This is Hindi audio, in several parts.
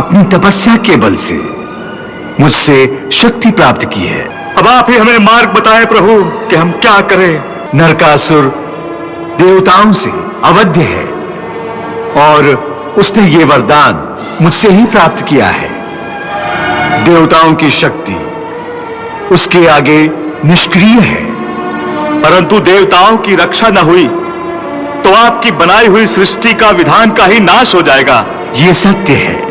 अपनी तपस्या के बल से मुझसे शक्ति प्राप्त की है। अब आप ही हमें मार्ग बताएं प्रभु कि हम क्या करें। नरकासुर देवताओं से अवध्य है और उसने ये वरदान मुझसे ही प्राप्त किया है। देवताओं की शक्ति उसके आगे निष्क्रिय है। परंतु देवताओं की रक्षा न हुई तो आपकी बनाई हुई सृष्टि का विधान का ही नाश हो जाएगा। ये सत्य है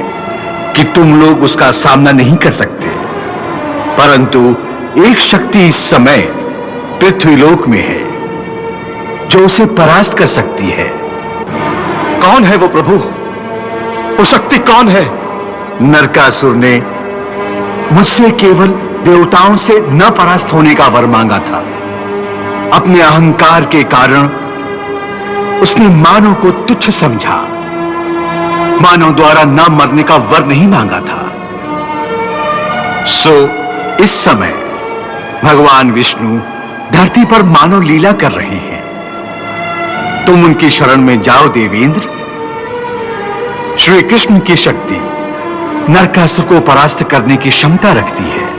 कि तुम लोग उसका सामना नहीं कर सकते, परंतु एक शक्ति इस समय पृथ्वीलोक में है जो उसे परास्त कर सकती है। कौन है वो प्रभु? वो शक्ति कौन है? नरकासुर ने मुझसे केवल देवताओं से न परास्त होने का वर मांगा था। अपने अहंकार के कारण उसने मानव को तुच्छ समझा। मानव द्वारा न मरने का वर नहीं मांगा था। सो इस समय भगवान विष्णु धरती पर मानव लीला कर रहे हैं। तुम उनकी शरण में जाओ देवेंद्र। श्री कृष्ण की शक्ति नरकासुर को परास्त करने की क्षमता रखती है।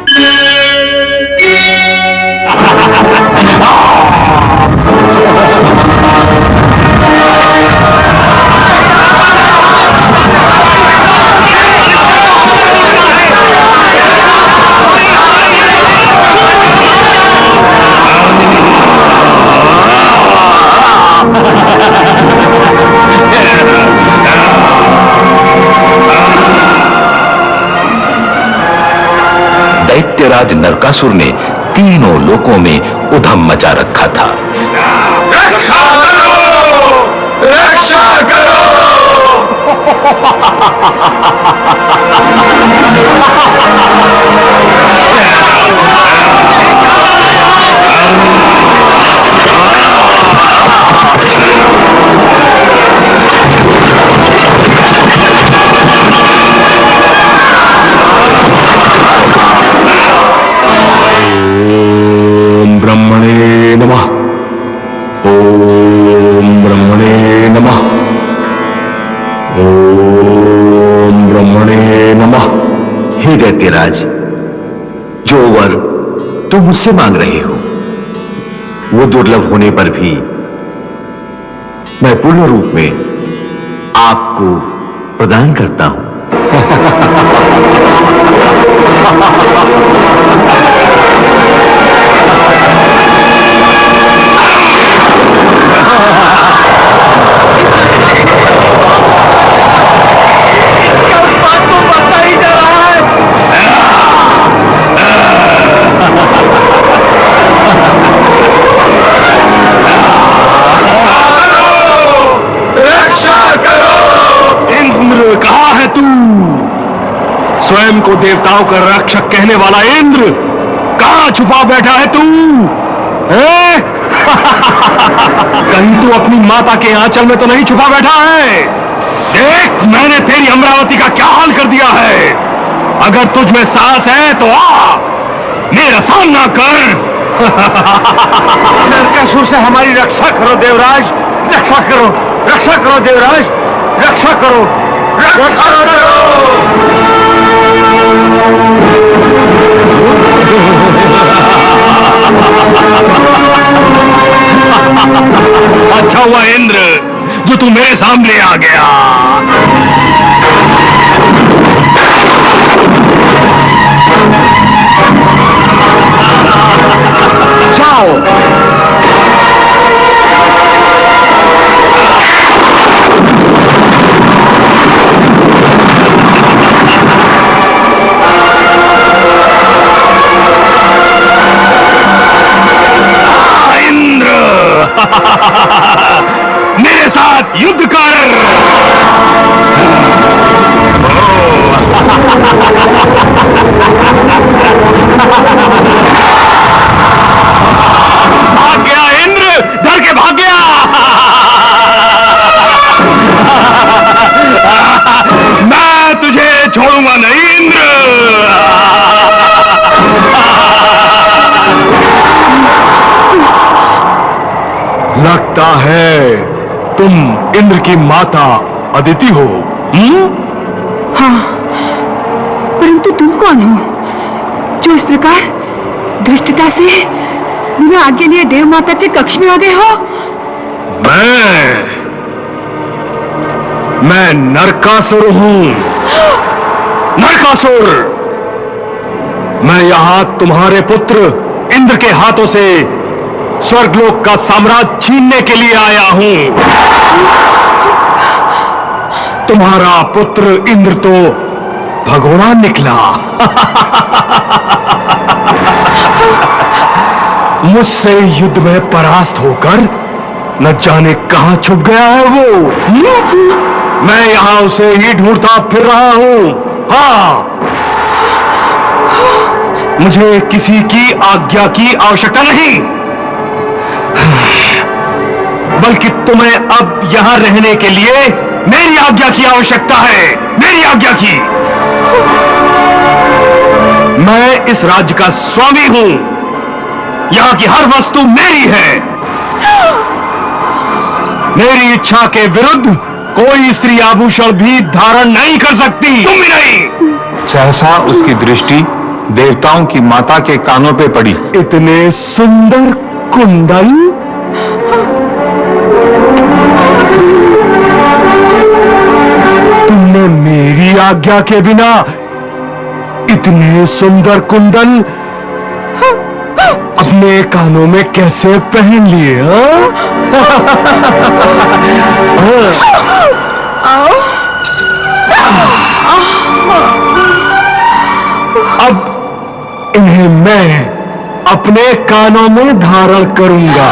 दैत्यराज नरकासुर ने तीनों लोकों में उधम मचा रखा था। रक्षा करो! रक्षा करो! ब्रह्मणे नमः। ओम ब्रह्मणे नमः। ओम ब्रह्मणे नमः। हे दैत्यराज, जो वर तुम मुझसे मांग रहे हो वो दुर्लभ होने पर भी मैं पूर्ण रूप में आपको प्रदान करता हूं। स्वयं को देवताओं का रक्षक कहने वाला इंद्र, कहां छुपा बैठा है तू? कहीं तू अपनी माता के आंचल में तो नहीं छुपा बैठा है? देख, मैंने तेरी अमरावती का क्या हाल कर दिया है। अगर तुझ में साहस है तो आ, मेरा सामना कर। नरकासुर से हमारी रक्षा करो देवराज, रक्षा करो, रक्षा करो देवराज, रक्षा करो, रक्षा करो। अच्छा हुआ इंद्र जो तू मेरे सामने आ गया। जाओ। मेरे साथ युद्ध कर। भाग गया इंद्र, डर के भाग गया। मैं तुझे छोड़ूंगा नहीं इंद्र। लगता है तुम इंद्र की माता अदिति हो। हाँ, प्रकार धृष्टता से बिना आज्ञा लिए देव माता के कक्ष में आ गए हो? मैं नरकासुर हूं। नरकासुर, मैं यहां तुम्हारे पुत्र इंद्र के हाथों से स्वर्गलोक का साम्राज्य छीनने के लिए आया हूं। तुम्हारा पुत्र इंद्र तो भगोड़ा निकला। मुझसे युद्ध में परास्त होकर न जाने कहां छुप गया है वो। मैं यहां उसे ही ढूंढता फिर रहा हूं। हाँ, मुझे किसी की आज्ञा की आवश्यकता नहीं, बल्कि तुम्हें अब यहां रहने के लिए मेरी आज्ञा की आवश्यकता है। मेरी आज्ञा की। मैं इस राज्य का स्वामी हूं। यहां की हर वस्तु मेरी है। मेरी इच्छा के विरुद्ध कोई स्त्री आभूषण भी धारण नहीं कर सकती। तुम भी नहीं। सहसा उसकी दृष्टि देवताओं की माता के कानों पे पड़ी। इतने सुंदर कुंडल, तुमने मेरी आज्ञा के बिना इतने सुंदर कुंडल अपने कानों में कैसे पहन लिए? अब इन्हें मैं अपने कानों में धारण करूंगा।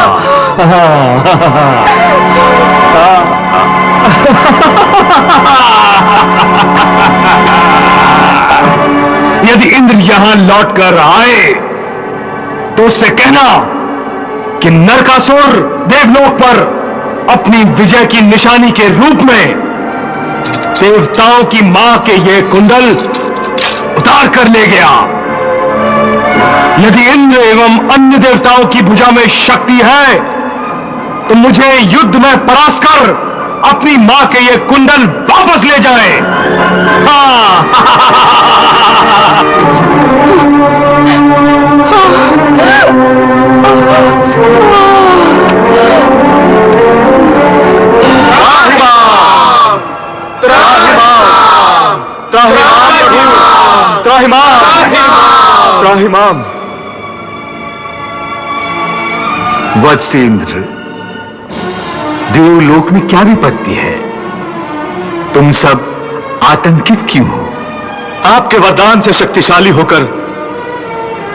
यदि इंद्र यहां लौटकर आए तो उससे कहना कि नरकासुर देवलोक पर अपनी विजय की निशानी के रूप में देवताओं की मां के ये कुंडल उतार कर ले गया। यदि इंद्र एवं अन्य देवताओं की भुजा में शक्ति है तो मुझे युद्ध में परास्त कर अपनी मां के ये कुंडल वापस ले जाए। त्राहिमाम। वत्स इंद्र, देवलोक में क्या विपत्ति है? तुम सब आतंकित क्यों हो? आपके वरदान से शक्तिशाली होकर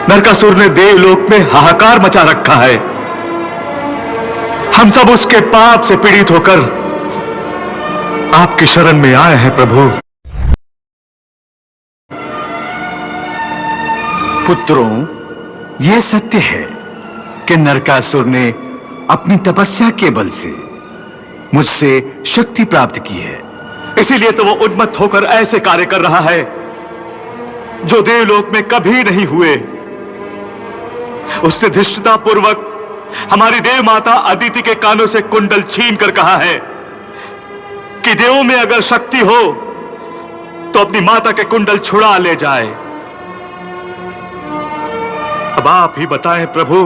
नरकासुर ने देवलोक में हाहाकार मचा रखा है। हम सब उसके पाप से पीड़ित होकर आपकी शरण में आए हैं प्रभु। पुत्रों, यह सत्य है कि नरकासुर ने अपनी तपस्या के बल से मुझसे शक्ति प्राप्त की है। इसीलिए तो वो उन्मत्त होकर ऐसे कार्य कर रहा है जो देवलोक में कभी नहीं हुए। उसने धृष्टता पूर्वक हमारी देव माता अदिति के कानों से कुंडल छीन कर कहा है कि देवों में अगर शक्ति हो तो अपनी माता के कुंडल छुड़ा ले जाए। अब आप ही बताएं प्रभु,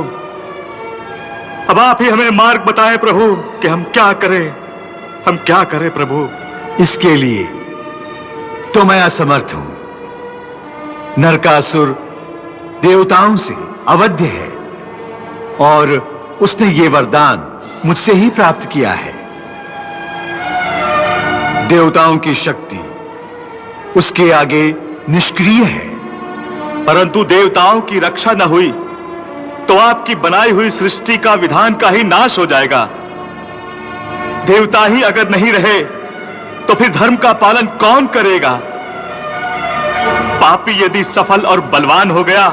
अब आप ही हमें मार्ग बताएं प्रभु कि हम क्या करें, हम क्या करें प्रभु। इसके लिए तो मैं असमर्थ हूं। नरकासुर देवताओं से अवध्य है और उसने ये वरदान मुझसे ही प्राप्त किया है। देवताओं की शक्ति उसके आगे निष्क्रिय है। परंतु देवताओं की रक्षा न हुई तो आपकी बनाई हुई सृष्टि का विधान का ही नाश हो जाएगा। देवता ही अगर नहीं रहे तो फिर धर्म का पालन कौन करेगा? पापी यदि सफल और बलवान हो गया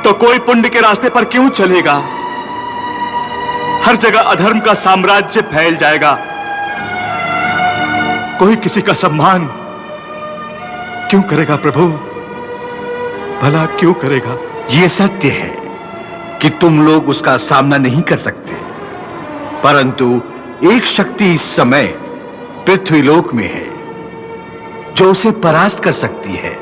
तो कोई पुण्य के रास्ते पर क्यों चलेगा? हर जगह अधर्म का साम्राज्य फैल जाएगा। कोई किसी का सम्मान क्यों करेगा प्रभु? भला क्यों करेगा? यह सत्य है कि तुम लोग उसका सामना नहीं कर सकते, परंतु एक शक्ति इस समय पृथ्वीलोक में है जो उसे परास्त कर सकती है।